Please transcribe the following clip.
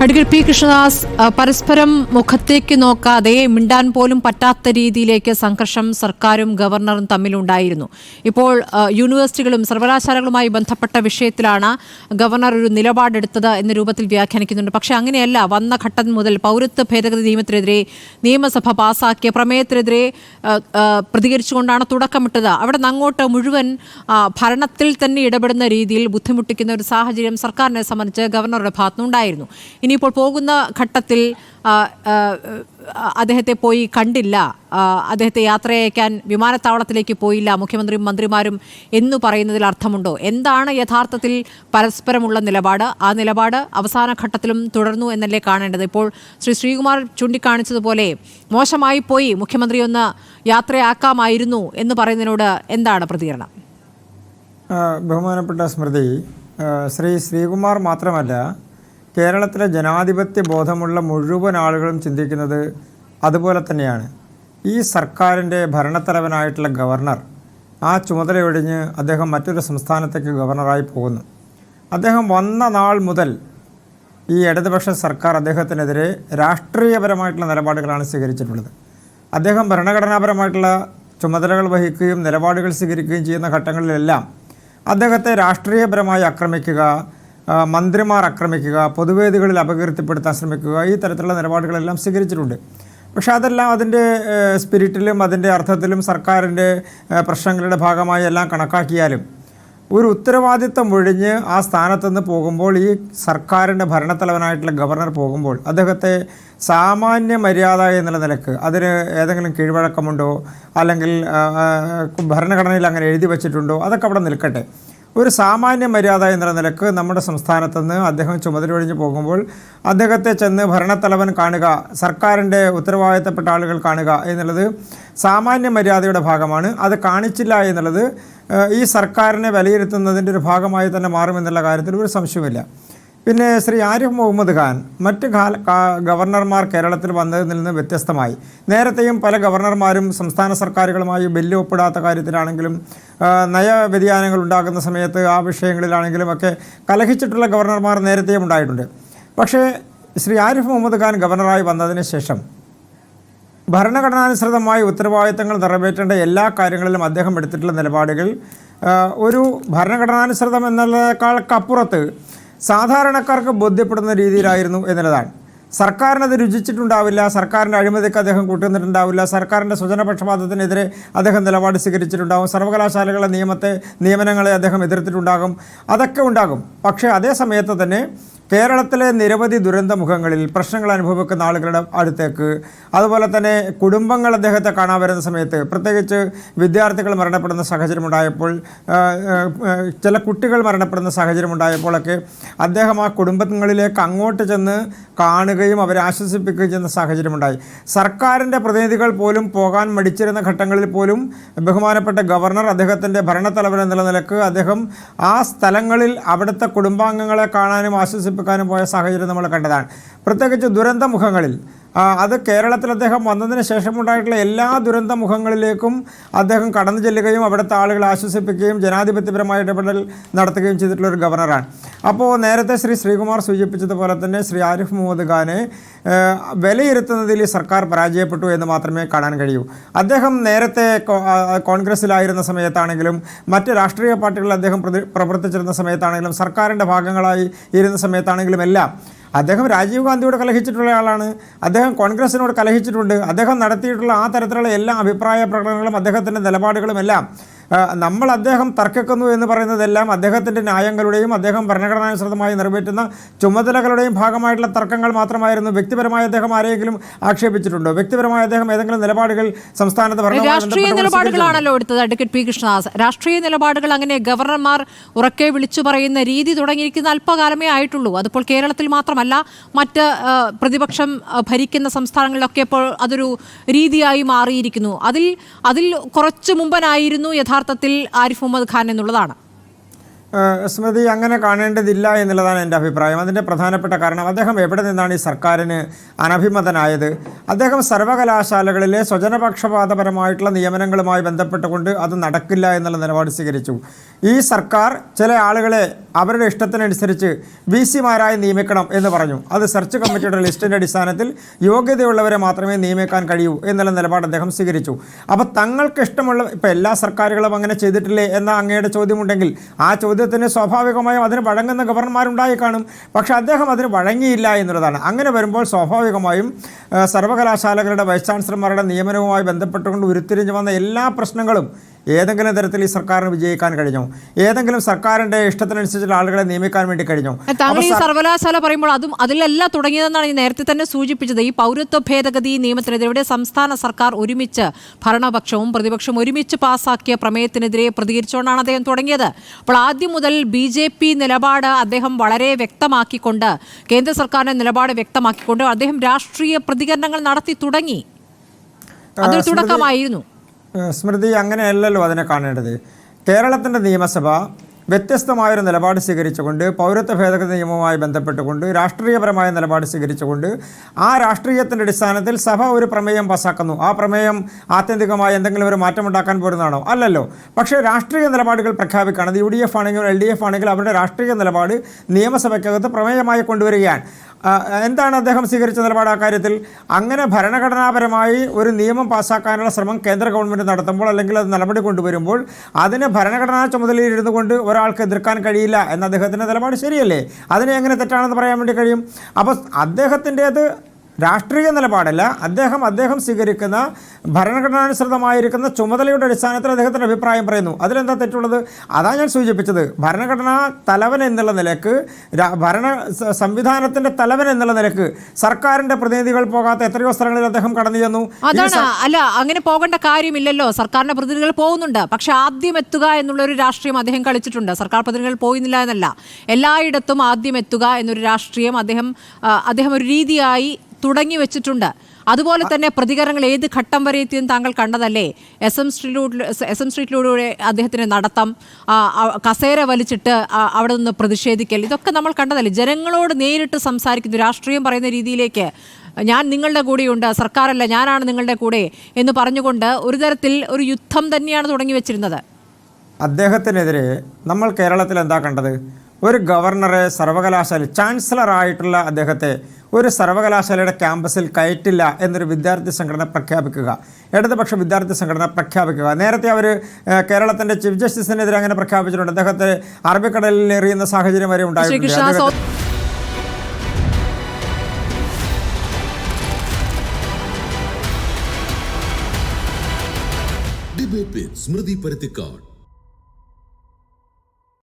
Advocate P Krishnadas, പരസ്പരം മുഖത്തേക്ക് നോക്കാതെ മിണ്ടാൻ പോലും പറ്റാത്ത രീതിയിലേക്ക് സംഘർഷം സർക്കാരും ഗവർണറും തമ്മിലുണ്ടായിരുന്നു. ഇപ്പോൾ യൂണിവേഴ്സിറ്റികളും സർവകലാശാലകളുമായി ബന്ധപ്പെട്ട വിഷയത്തിലാണ് ഗവർണർ ഒരു നിലപാടെടുത്തത് എന്ന രൂപത്തിൽ വ്യാഖ്യാനിക്കുന്നുണ്ട്. പക്ഷേ അങ്ങനെയല്ല. വന്ന ഘട്ടം മുതൽ പൗരത്വ ഭേദഗതി നിയമത്തിനെതിരെ നിയമസഭ പാസാക്കിയ പ്രമേയത്തിനെതിരെ പ്രതികരിച്ചുകൊണ്ടാണ് തുടക്കമിട്ടത്. അവിടെ നിന്ന് അങ്ങോട്ട് മുഴുവൻ ഭരണത്തിൽ തന്നെ ഇടപെടുന്ന രീതിയിൽ ബുദ്ധിമുട്ടിക്കുന്ന ഒരു സാഹചര്യം സർക്കാരിനെ സംബന്ധിച്ച് ഗവർണറുടെ ഭാഗത്തുനിന്നുണ്ടായിരുന്നു. ഇനിയിപ്പോൾ പോകുന്ന ഘട്ടത്തിൽ അദ്ദേഹത്തെ പോയി കണ്ടില്ല, അദ്ദേഹത്തെ യാത്രയയക്കാൻ വിമാനത്താവളത്തിലേക്ക് പോയില്ല മുഖ്യമന്ത്രിയും മന്ത്രിമാരും എന്ന് പറയുന്നതിൽ അർത്ഥമുണ്ടോ? എന്താണ് യഥാർത്ഥത്തിൽ പരസ്പരമുള്ള നിലപാട്? ആ നിലപാട് അവസാന ഘട്ടത്തിലും തുടർന്നു എന്നല്ലേ കാണേണ്ടത്? ഇപ്പോൾ ശ്രീകുമാർ ചൂണ്ടിക്കാണിച്ചതുപോലെ മോശമായി പോയി, മുഖ്യമന്ത്രി ഒന്ന് യാത്രയാക്കാമായിരുന്നു എന്ന് പറയുന്നതിനോട് എന്താണ് പ്രതികരണം? ബഹുമാനപ്പെട്ട സ്മൃതി, ശ്രീകുമാർ മാത്രമല്ല, കേരളത്തിലെ ജനാധിപത്യ ബോധമുള്ള മുഴുവൻ ആളുകളും ചിന്തിക്കുന്നത് അതുപോലെ തന്നെയാണ്. ഈ സർക്കാരിൻ്റെ ഭരണത്തലവനായിട്ടുള്ള ഗവർണർ ആ ചുമതലയൊഴിഞ്ഞ് അദ്ദേഹം മറ്റൊരു സംസ്ഥാനത്തേക്ക് ഗവർണറായി പോകുന്നു. അദ്ദേഹം വന്ന നാൾ മുതൽ ഈ ഇടതുപക്ഷ സർക്കാർ അദ്ദേഹത്തിനെതിരെ രാഷ്ട്രീയപരമായിട്ടുള്ള നിലപാടുകളാണ് സ്വീകരിച്ചിട്ടുള്ളത്. അദ്ദേഹം ഭരണഘടനാപരമായിട്ടുള്ള ചുമതലകൾ വഹിക്കുകയും നിലപാടുകൾ സ്വീകരിക്കുകയും ചെയ്യുന്ന ഘട്ടങ്ങളിലെല്ലാം അദ്ദേഹത്തെ രാഷ്ട്രീയപരമായി ആക്രമിക്കുക, മന്ത്രിമാർ ആക്രമിക്കുക, പൊതുവേദികളിൽ അപകീർത്തിപ്പെടുത്താൻ ശ്രമിക്കുക, ഈ തരത്തിലുള്ള നിലപാടുകളെല്ലാം സ്വീകരിച്ചിട്ടുണ്ട്. പക്ഷേ അതെല്ലാം അതിൻ്റെ സ്പിരിറ്റിലും അതിൻ്റെ അർത്ഥത്തിലും സർക്കാരിൻ്റെ പ്രശ്നങ്ങളുടെ ഭാഗമായി എല്ലാം കണക്കാക്കിയാലും ഒരു ഉത്തരവാദിത്വം ഒഴിഞ്ഞ് ആ സ്ഥാനത്തുനിന്ന് പോകുമ്പോൾ, ഈ സർക്കാരിൻ്റെ ഭരണത്തലവനായിട്ടുള്ള ഗവർണർ പോകുമ്പോൾ അദ്ദേഹത്തെ സാമാന്യ മര്യാദ എന്നുള്ള നിലക്ക് അതിന് ഏതെങ്കിലും കീഴ്വഴക്കമുണ്ടോ, അല്ലെങ്കിൽ ഭരണഘടനയിൽ അങ്ങനെ എഴുതി വച്ചിട്ടുണ്ടോ, അതൊക്കെ അവിടെ നിൽക്കട്ടെ. ഒരു സാമാന്യ മര്യാദ എന്നുള്ള നിലക്ക് നമ്മുടെ സംസ്ഥാനത്തുനിന്ന് അദ്ദേഹം ചുമതല ഒഴിഞ്ഞ് പോകുമ്പോൾ അദ്ദേഹത്തെ ചെന്ന് ഭരണത്തലവൻ കാണുക, സർക്കാരിൻ്റെ ഉത്തരവാദിത്തപ്പെട്ട ആളുകൾ കാണുക എന്നുള്ളത് സാമാന്യ മര്യാദയുടെ ഭാഗമാണ്. അത് കാണിച്ചില്ല എന്നുള്ളത് ഈ സർക്കാരിനെ വിലയിരുത്തുന്നതിൻ്റെ ഒരു ഭാഗമായി തന്നെ മാറുമെന്നുള്ള കാര്യത്തിൽ ഒരു സംശയമില്ല. പിന്നെ ശ്രീ ആരിഫ് മുഹമ്മദ് ഖാൻ മറ്റ് ഗവർണർമാർ കേരളത്തിൽ വന്നതിൽ നിന്ന് വ്യത്യസ്തമായി നേരത്തെയും പല ഗവർണർമാരും സംസ്ഥാന സർക്കാരുകളുമായി ബില്ല് ഒപ്പിടാത്ത കാര്യത്തിലാണെങ്കിലും നയവ്യതിയാനങ്ങൾ ഉണ്ടാകുന്ന സമയത്ത് ആ വിഷയങ്ങളിലാണെങ്കിലും ഒക്കെ കലഹിച്ചിട്ടുള്ള ഗവർണർമാർ നേരത്തെയും ഉണ്ടായിട്ടുണ്ട്. പക്ഷേ ശ്രീ ആരിഫ് മുഹമ്മദ് ഖാൻ ഗവർണറായി വന്നതിന് ശേഷം ഭരണഘടനാനുസൃതമായി ഉത്തരവാദിത്തങ്ങൾ നിറവേറ്റേണ്ട എല്ലാ കാര്യങ്ങളിലും അദ്ദേഹം എടുത്തിട്ടുള്ള നിലപാടുകൾ ഒരു ഭരണഘടനാനുസൃതം എന്നുള്ളതിനേക്കാൾക്കപ്പുറത്ത് സാധാരണക്കാർക്ക് ബോധ്യപ്പെടുന്ന രീതിയിലായിരുന്നു എന്നുള്ളതാണ്. സർക്കാരിനത് രുചിച്ചിട്ടുണ്ടാവില്ല, സർക്കാരിൻ്റെ അഴിമതിക്ക് അദ്ദേഹം കൂട്ടുനിന്നിട്ടുണ്ടാവില്ല, സർക്കാരിൻ്റെ സ്വജനപക്ഷപാതത്തിനെതിരെ അദ്ദേഹം നിലപാട് സ്വീകരിച്ചിട്ടുണ്ടാകും, സർവകലാശാലകളുടെ നിയമനങ്ങളെ അദ്ദേഹം എതിർത്തിട്ടുണ്ടാകും, അതൊക്കെ ഉണ്ടാകും. പക്ഷേ അതേ സമയത്ത് തന്നെ കേരളത്തിലെ നിരവധി ദുരന്തമുഖങ്ങളിൽ പ്രശ്നങ്ങൾ അനുഭവിക്കുന്ന ആളുകളുടെ അടുത്തേക്ക്, അതുപോലെ തന്നെ കുടുംബങ്ങൾ അദ്ദേഹത്തെ കാണാൻ വരുന്ന സമയത്ത്, പ്രത്യേകിച്ച് വിദ്യാർത്ഥികൾ മരണപ്പെടുന്ന സാഹചര്യമുണ്ടായപ്പോൾ, ചില കുട്ടികൾ മരണപ്പെടുന്ന സാഹചര്യമുണ്ടായപ്പോഴൊക്കെ അദ്ദേഹം ആ കുടുംബങ്ങളിലേക്ക് അങ്ങോട്ട് ചെന്ന് കാണുകയും അവരെ ആശ്വസിപ്പിക്കുകയും ചെയ്യുന്ന സാഹചര്യമുണ്ടായി. സർക്കാരിൻ്റെ പ്രതിനിധികൾ പോലും പോകാൻ മടിച്ചിരുന്ന ഘട്ടങ്ങളിൽ പോലും ബഹുമാനപ്പെട്ട ഗവർണർ അദ്ദേഹത്തിൻ്റെ ഭരണത്തലവൻ എന്നുള്ള നിലക്ക് അദ്ദേഹം ആ സ്ഥലങ്ങളിൽ അവിടുത്തെ കുടുംബാംഗങ്ങളെ കാണാനും ആശ്വസിപ്പിക്കാനും പോയ സാഹചര്യം നമ്മൾ കണ്ടതാണ്. പ്രത്യേകിച്ച് ദുരന്തമുഖങ്ങളിൽ അത് കേരളത്തിൽ അദ്ദേഹം വന്നതിന് ശേഷമുണ്ടായിട്ടുള്ള എല്ലാ ദുരന്തമുഖങ്ങളിലേക്കും അദ്ദേഹം കടന്നു ചെല്ലുകയും അവിടുത്തെ ആളുകളെ ആശ്വസിപ്പിക്കുകയും ജനാധിപത്യപരമായ ഇടപെടൽ നടത്തുകയും ചെയ്തിട്ടുള്ള ഒരു ഗവർണറാണ്. അപ്പോൾ നേരത്തെ ശ്രീകുമാർ സൂചിപ്പിച്ചതുപോലെ തന്നെ ശ്രീ ആരിഫ് മുഹമ്മദ് ഖാനെ വിലയിരുത്തുന്നതിൽ സർക്കാർ പരാജയപ്പെട്ടു എന്ന് മാത്രമേ കാണാൻ കഴിയൂ. അദ്ദേഹം നേരത്തെ കോൺഗ്രസ്സിലായിരുന്ന സമയത്താണെങ്കിലും മറ്റ് രാഷ്ട്രീയ പാർട്ടികളിൽ അദ്ദേഹം പ്രവർത്തിച്ചിരുന്ന സമയത്താണെങ്കിലും സർക്കാരിൻ്റെ ഭാഗങ്ങളായി ഇരുന്ന സമയത്താണെങ്കിലും എല്ലാം അദ്ദേഹം രാജീവ് ഗാന്ധിയോട് കലഹിച്ചിട്ടുള്ള ആളാണ്, അദ്ദേഹം കോൺഗ്രസിനോട് കലഹിച്ചിട്ടുണ്ട്. അദ്ദേഹം നടത്തിയിട്ടുള്ള ആ തരത്തിലുള്ള എല്ലാ അഭിപ്രായ പ്രകടനങ്ങളും അദ്ദേഹത്തിൻ്റെ നിലപാടുകളുമെല്ലാം നമ്മൾ അദ്ദേഹം തർക്കിക്കുന്നു എന്ന് പറയുന്നതെല്ലാം അദ്ദേഹത്തിൻ്റെ ന്യായങ്ങളുടെയും അദ്ദേഹം ഭരണഘടനാനുസൃതമായി നിറവേറ്റുന്ന ചുമതലകളുടെയും ഭാഗമായിട്ടുള്ള തർക്കങ്ങൾ മാത്രമായിരുന്നു. വ്യക്തിപരമായി അദ്ദേഹം ആരെങ്കിലും ആക്ഷേപിച്ചിട്ടുണ്ടോ? വ്യക്തിപരമായി അദ്ദേഹം ഏതെങ്കിലും നിലപാടുകൾ സംസ്ഥാനത്ത് രാഷ്ട്രീയ നിലപാടുകളാണല്ലോ എടുത്തത് അഡ്വക്കേറ്റ് പി കൃഷ്ണദാസ്. രാഷ്ട്രീയ നിലപാടുകൾ അങ്ങനെ ഗവർണർമാർ ഉറക്കെ വിളിച്ചു പറയുന്ന രീതി തുടങ്ങിയിരിക്കുന്ന അല്പകാലമേ ആയിട്ടുള്ളൂ. അതിപ്പോൾ കേരളത്തിൽ മാത്രമല്ല, മറ്റ് പ്രതിപക്ഷം ഭരിക്കുന്ന സംസ്ഥാനങ്ങളിലൊക്കെ ഇപ്പോൾ അതൊരു രീതിയായി മാറിയിരിക്കുന്നു. അതിൽ കുറച്ചു മുമ്പനായിരുന്നു യഥാർത്ഥത്തിൽ ആരിഫ് മുഹമ്മദ് ഖാൻ എന്നുള്ളതാണ്. സ്മൃതി, അങ്ങനെ കാണേണ്ടതില്ല എന്നുള്ളതാണ് എൻ്റെ അഭിപ്രായം. അതിൻ്റെ പ്രധാനപ്പെട്ട കാരണം അദ്ദേഹം എവിടെ നിന്നാണ് ഈ സർക്കാരിന് അനഭിമതനായത്? അദ്ദേഹം സർവകലാശാലകളിലെ സ്വജനപക്ഷപാതപരമായിട്ടുള്ള നിയമനങ്ങളുമായി ബന്ധപ്പെട്ടുകൊണ്ട് അത് നടക്കില്ല എന്നുള്ള നിലപാട് സ്വീകരിച്ചു. ഈ സർക്കാർ ചില ആളുകളെ അവരുടെ ഇഷ്ടത്തിനനുസരിച്ച് VC-മാരായി നിയമിക്കണം എന്ന് പറഞ്ഞു. അത് സെർച്ച് കമ്മിറ്റിയുടെ ലിസ്റ്റിൻ്റെ അടിസ്ഥാനത്തിൽ യോഗ്യതയുള്ളവരെ മാത്രമേ നിയമിക്കാൻ കഴിയൂ എന്നുള്ള നിലപാട് അദ്ദേഹം സ്വീകരിച്ചു. അപ്പോൾ തങ്ങൾക്ക് ഇഷ്ടമുള്ള, ഇപ്പോൾ എല്ലാ സർക്കാരുകളും അങ്ങനെ ചെയ്തിട്ടില്ലേ എന്ന അങ്ങയുടെ ചോദ്യമുണ്ടെങ്കിൽ ആ ചോദ്യത്തിന് സ്വാഭാവികമായും അതിന് വഴങ്ങുന്ന ഗവർണർമാരുണ്ടായി കാണും. പക്ഷേ അദ്ദേഹം അതിന് വഴങ്ങിയില്ല എന്നുള്ളതാണ്. അങ്ങനെ വരുമ്പോൾ സ്വാഭാവികമായും സർവകലാശാലകളുടെ വൈസ് ചാൻസലർമാരുടെ നിയമനവുമായി ബന്ധപ്പെട്ടുകൊണ്ട് ഉരുത്തിരിഞ്ഞു വന്ന എല്ലാ പ്രശ്നങ്ങളും ഏതെങ്കിലും തരത്തിൽ ഈ സർക്കാരിന് വിജയിക്കാൻ കഴിഞ്ഞോ? ഏതെങ്കിലും സർക്കാരിൻ്റെ ഇഷ്ടത്തിനനുസരിച്ചുള്ള ആളുകളെ നിയമിക്കാൻ വേണ്ടി കഴിഞ്ഞോ? താങ്കൾ ഈ സർവകലാശാല പറയുമ്പോൾ അതിലല്ല തുടങ്ങിയതെന്നാണ് ഈ നേരത്തെ തന്നെ സൂചിപ്പിച്ചത്. ഈ പൗരത്വ ഭേദഗതി നിയമത്തിനെതിരെ സംസ്ഥാന സർക്കാർ ഒരുമിച്ച്, ഭരണപക്ഷവും പ്രതിപക്ഷവും ഒരുമിച്ച് പാസാക്കിയ പ്രമേയത്തിനെതിരെ പ്രതികരിച്ചുകൊണ്ടാണ് അദ്ദേഹം തുടങ്ങിയത്. അപ്പോൾ ആദ്യം മുതൽ BJP നിലപാട് അദ്ദേഹം വളരെ വ്യക്തമാക്കിക്കൊണ്ട്, കേന്ദ്ര സർക്കാരിന്റെ നിലപാട് വ്യക്തമാക്കിക്കൊണ്ട് അദ്ദേഹം രാഷ്ട്രീയ പ്രതികരണങ്ങൾ നടത്തി തുടങ്ങി. അതൊരു തുടക്കമായിരുന്നു. സ്മൃതി, അങ്ങനെയല്ലല്ലോ അതിനെ കാണേണ്ടത്. കേരളത്തിൻ്റെ നിയമസഭ വ്യത്യസ്തമായൊരു നിലപാട് സ്വീകരിച്ചുകൊണ്ട്, പൗരത്വ ഭേദഗതി നിയമവുമായി ബന്ധപ്പെട്ടുകൊണ്ട് രാഷ്ട്രീയപരമായ നിലപാട് സ്വീകരിച്ചുകൊണ്ട്, ആ രാഷ്ട്രീയത്തിൻ്റെ അടിസ്ഥാനത്തിൽ സഭ ഒരു പ്രമേയം പാസ്സാക്കുന്നു. ആ പ്രമേയം ആത്യന്തികമായി എന്തെങ്കിലും ഒരു മാറ്റമുണ്ടാക്കാൻ പോരുന്നതാണോ? അല്ലല്ലോ. പക്ഷേ രാഷ്ട്രീയ നിലപാടുകൾ പ്രഖ്യാപിക്കുകയാണ്. അത് UDF ആണെങ്കിലും LDF ആണെങ്കിലും അവരുടെ രാഷ്ട്രീയ നിലപാട് നിയമസഭയ്ക്കകത്ത് പ്രമേയമായി കൊണ്ടുവരികയാണ്. എന്താണ് അദ്ദേഹം സ്വീകരിച്ച നിലപാട് ആ കാര്യത്തിൽ? അങ്ങനെ ഭരണഘടനാപരമായി ഒരു നിയമം പാസ്സാക്കാനുള്ള ശ്രമം കേന്ദ്ര ഗവൺമെൻറ് നടത്തുമ്പോൾ, അല്ലെങ്കിൽ അത് നടപടി കൊണ്ടുവരുമ്പോൾ അതിന് ഭരണഘടനാ ചുമതലയിൽ ഇരുന്നു കൊണ്ട് ഒരാൾക്ക് എതിർക്കാൻ കഴിയില്ല എന്ന അദ്ദേഹത്തിൻ്റെ നിലപാട് ശരിയല്ലേ? അതിനെ എങ്ങനെ തെറ്റാണെന്ന് പറയാൻ വേണ്ടി കഴിയും? അപ്പോൾ അദ്ദേഹത്തിൻ്റേത് രാഷ്ട്രീയ നിലപാടല്ല. അദ്ദേഹം സ്വീകരിക്കുന്ന ഭരണഘടനാനുസൃതമായിരിക്കുന്ന ചുമതലയുടെ അടിസ്ഥാനത്തിൽ അദ്ദേഹത്തിൻ്റെ അഭിപ്രായം പറയുന്നു. അതിലെന്താ തെറ്റുള്ളത്? അതാണ് ഞാൻ സൂചിപ്പിച്ചത്. ഭരണഘടനാ തലവൻ എന്നുള്ള നിലക്ക്, സംവിധാനത്തിൻ്റെ തലവൻ എന്നുള്ള നിലക്ക് സർക്കാരിൻ്റെ പ്രതിനിധികൾ പോകാത്ത എത്രയോ സ്ഥലങ്ങളിൽ അദ്ദേഹം കടന്നു ചെന്നു. അതാണ്. അല്ല, അങ്ങനെ പോകേണ്ട കാര്യമില്ലല്ലോ. സർക്കാരിൻ്റെ പ്രതിനിധികൾ പോകുന്നുണ്ട്. പക്ഷെ ആദ്യം എത്തുക എന്നുള്ളൊരു രാഷ്ട്രീയം അദ്ദേഹം കളിച്ചിട്ടുണ്ട്. സർക്കാർ പ്രതിനിധികൾ പോയില്ല എന്നല്ല, എല്ലായിടത്തും ആദ്യം എത്തുക എന്നൊരു രാഷ്ട്രീയം അദ്ദേഹം ഒരു രീതിയായി തുടങ്ങി വെച്ചിട്ടുണ്ട്. അതുപോലെ തന്നെ പ്രതികരണങ്ങൾ ഏത് ഘട്ടം വരെ എത്തിയെന്ന് താങ്കൾ കണ്ടതല്ലേ? SM സ്ട്രീറ്റിലൂടെ അദ്ദേഹത്തിന് നടത്തം, കസേര വലിച്ചിട്ട് അവിടെ നിന്ന് പ്രതിഷേധിക്കൽ, ഇതൊക്കെ നമ്മൾ കണ്ടതല്ലേ? ജനങ്ങളോട് നേരിട്ട് സംസാരിക്കുന്നു, രാഷ്ട്രീയം പറയുന്ന രീതിയിലേക്ക്, ഞാൻ നിങ്ങളുടെ കൂടെയുണ്ട്, സർക്കാരല്ല ഞാനാണ് നിങ്ങളുടെ കൂടെ എന്ന് പറഞ്ഞുകൊണ്ട് ഒരു തരത്തിൽ ഒരു യുദ്ധം തന്നെയാണ് തുടങ്ങി വെച്ചിരുന്നത്. അദ്ദേഹത്തിനെതിരെ നമ്മൾ കേരളത്തിൽ എന്താ കണ്ടത്? ഒരു ഗവർണറെ സർവകലാശാല ചാൻസലറായിട്ടുള്ള അദ്ദേഹത്തെ ഒരു സർവകലാശാലയുടെ ക്യാമ്പസിൽ കയറ്റില്ല എന്നൊരു വിദ്യാർത്ഥി സംഘടന പ്രഖ്യാപിക്കുക, ഇടതുപക്ഷ വിദ്യാർത്ഥി സംഘടന പ്രഖ്യാപിക്കുക. നേരത്തെ അവർ കേരളത്തിൻ്റെ ചീഫ് ജസ്റ്റിസിനെതിരെ അങ്ങനെ പ്രഖ്യാപിച്ചിട്ടുണ്ട്. അദ്ദേഹത്തെ അറബിക്കടലിൽ എറിയുന്ന സാഹചര്യം വരെ ഉണ്ടായിട്ടുണ്ട്. ഡിബേറ്റ് വിത്ത് സ്മൃതി പരുത്തിക്കാട്.